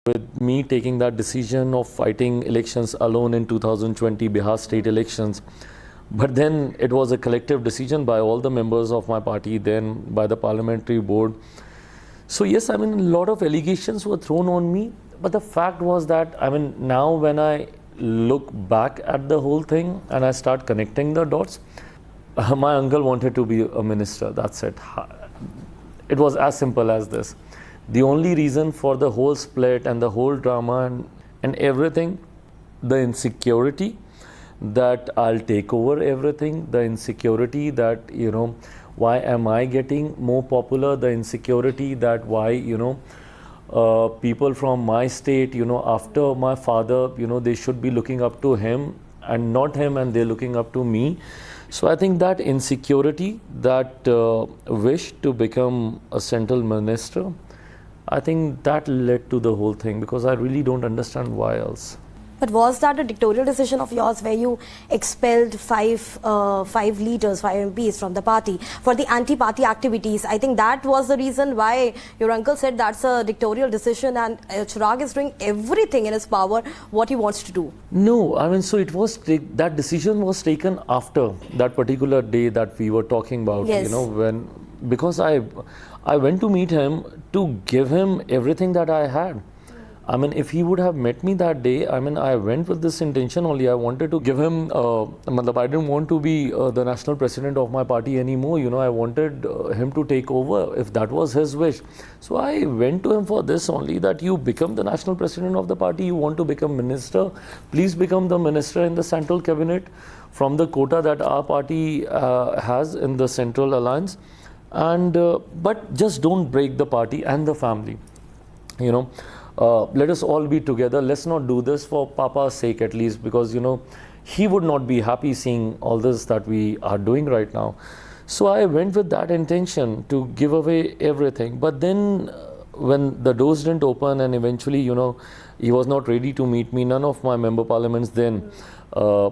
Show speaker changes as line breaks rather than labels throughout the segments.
with me taking that decision of fighting elections alone in 2020 Bihar state elections. But then it was a collective decision by all the members of my party, then by the parliamentary board. So yes, I mean, a lot of allegations were thrown on me. But the fact was that, I mean, now when I look back at the whole thing and I start connecting the dots, my uncle wanted to be a minister. That's it. It was as simple as this. The only reason for the whole split and the whole drama and everything, the insecurity that I'll take over everything, the insecurity that, you know, why am I getting more popular, the insecurity that why, you know, people from my state, you know, after my father, you know, they should be looking up to him and not him, and they're looking up to me. So I think that insecurity, that wish to become a central minister, I think that led to the whole thing, because I really don't understand why else.
But was that a dictatorial decision of yours where you expelled five leaders, 5 MPs from the party for the anti-party activities? I think that was the reason why your uncle said that's a dictatorial decision, and Chirag is doing everything in his power what he wants to do.
No, I mean, so it was, that decision was taken after that particular day that we were talking about,
yes.
You know, because I went to meet him to give him everything that I had. I mean, if he would have met me that day, I mean, I went with this intention only. I wanted to give him, I didn't want to be the national president of my party anymore. You know, I wanted him to take over if that was his wish. So I went to him for this only, that you become the national president of the party, you want to become minister, please become the minister in the central cabinet from the quota that our party has in the central alliance. And but just don't break the party and the family, you know. Let us all be together. Let's not do this for Papa's sake, at least, because, you know, he would not be happy seeing all this that we are doing right now. So I went with that intention to give away everything. But then when the doors didn't open and eventually, you know, he was not ready to meet me, none of my member parliaments then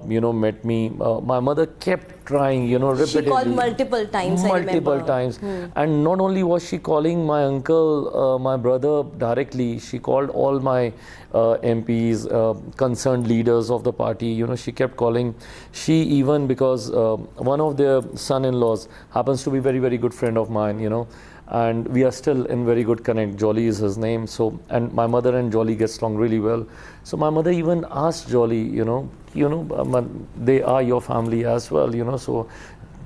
you know, met me. My mother kept trying, you know, repeatedly.
She called multiple times,
multiple times. And not only was she calling my uncle, my brother directly, she called all my MPs, concerned leaders of the party. You know, she kept calling. She even, because one of their son-in-laws happens to be very, very good friend of mine, you know, and we are still in very good connect. Jolly is his name. So, and my mother and Jolly gets along really well. So my mother even asked Jolly, you know, they are your family as well, you know, so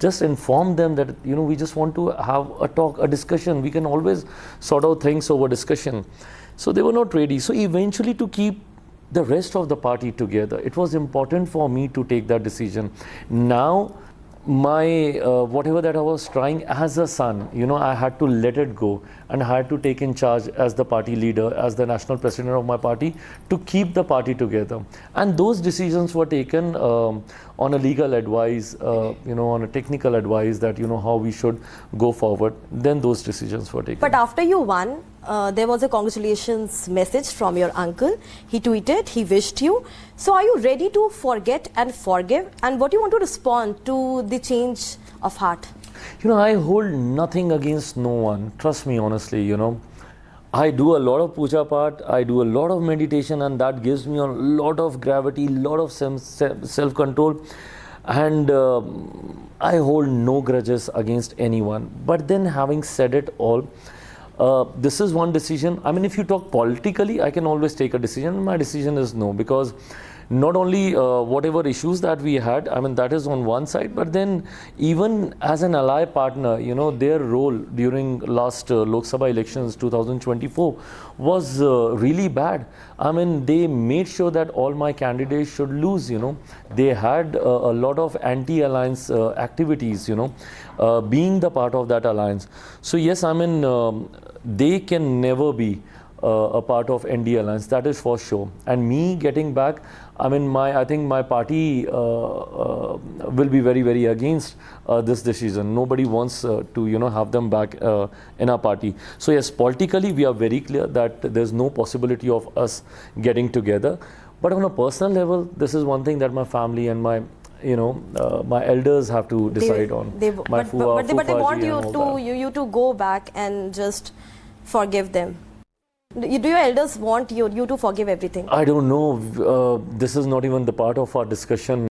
just inform them that, you know, we just want to have a talk, a discussion. We can always sort out things over discussion. So they were not ready. So eventually, to keep the rest of the party together, it was important for me to take that decision. Now, my whatever that I was trying as a son, you know, I had to let it go, and I had to take in charge as the party leader, as the national president of my party, to keep the party together. And those decisions were taken on a legal advice, you know, on a technical advice, that, you know, how we should go forward. Then those decisions were taken.
But after you won, there was a congratulations message from your uncle. He tweeted, he wished you. So are you ready to forget and forgive? And what do you want to respond to the change of heart?
You know, I hold nothing against no one. Trust me, honestly, you know. I do a lot of puja part, I do a lot of meditation, and that gives me a lot of gravity, lot of self-control. And I hold no grudges against anyone. But then, having said it all, this is one decision. I mean, if you talk politically, I can always take a decision. My decision is no, because not only whatever issues that we had, I mean, that is on one side, but then even as an ally partner, you know, their role during last Lok Sabha elections 2024 was really bad. I mean, they made sure that all my candidates should lose, you know. They had a lot of anti-alliance activities, you know, being the part of that alliance. So yes, I mean, they can never be a part of ND alliance, that is for sure. And me getting back, I mean, I think my party will be very, very against this decision. Nobody wants to, you know, have them back in our party. So yes, politically we are very clear that there's no possibility of us getting together. But on a personal level, this is one thing that my family and my, you know, my elders have to decide on.
But they want you to go back and just forgive them. Do your elders want you to forgive everything?
I don't know. This is not even the part of our discussion.